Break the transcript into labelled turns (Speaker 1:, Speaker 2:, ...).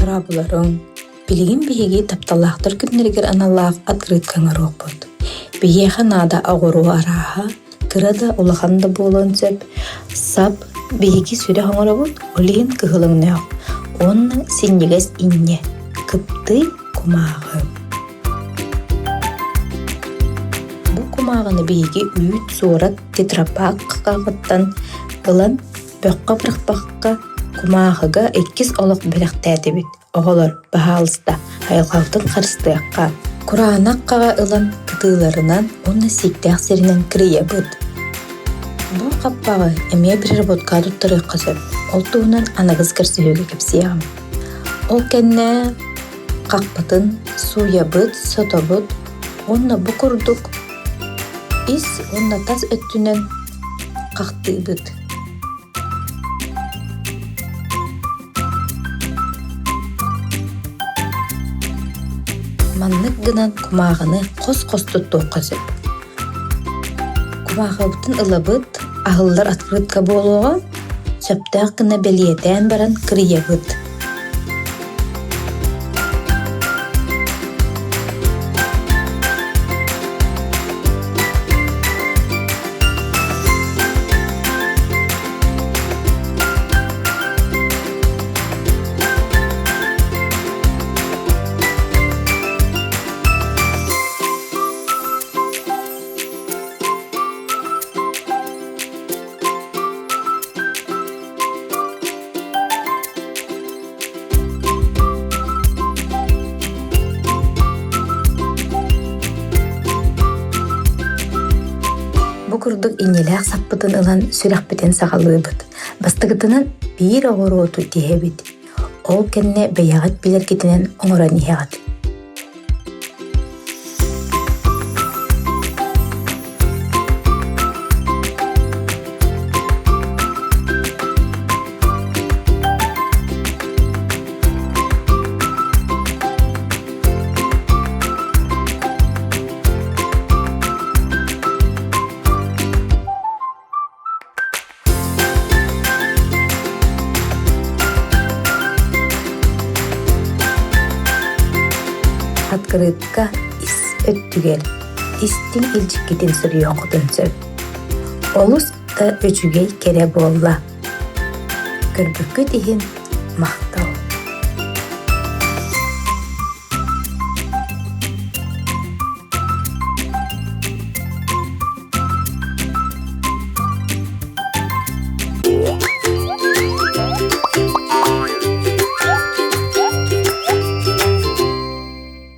Speaker 1: тарабыларын, билигин биһиги тапталаахтар күннэригэр аналлаах открыткаңар ооппут. Биһиэхэ наада оҕоруу арааһа, кырада улаханда буолан сөп, сап биһиги сүрэ хоҥоробут, олиһин кыһылыҥныах. Онна синнигэс инне, кыптый кумааҕы. Бу кумааҕыны биһиги үүт суорат тетрапак каҕыттан ылан бөккө бырахпакка кумааҕыга эккис олох бэлэхтээдибит. Оҕолор баһаалыста хайылҕалтын харыстыакка. Кураанаккаға ылан кытыыларынан онна сиктээх сиринэн кырыйабыт. Бу каппагы эмиэ бир работка туттарыакка сөп. Ол туһунан анагыс кэрсүһүгө кэпсиэҕим. Ол кэннэ какпытын суйабыт, сотобут. Онна бу курдук ис онна тас өттүнэн кактыыбыт. Маннык гынан кумааҕыны кос-кос туттуокка сөп. Кумааҕыбытын ылабыт, аһыллар открытка буолуоҕа сөптөөх гына белиэтээн баран кырыйабыт. Бу курдук иннелээх саппытын ылан сүрэхпитэн саҕалыыбыт. Бастыгытынан биир оҕоруоту диэбит. Ол кэннэ бэйэҕит билэргитинэн оҥорон иһэҕит. Открытка ис өттүгер, истиң илчиккитин сырыйоохутун сөп. Олус да өчүгей кере буолла. Көрбүккүт иһин мах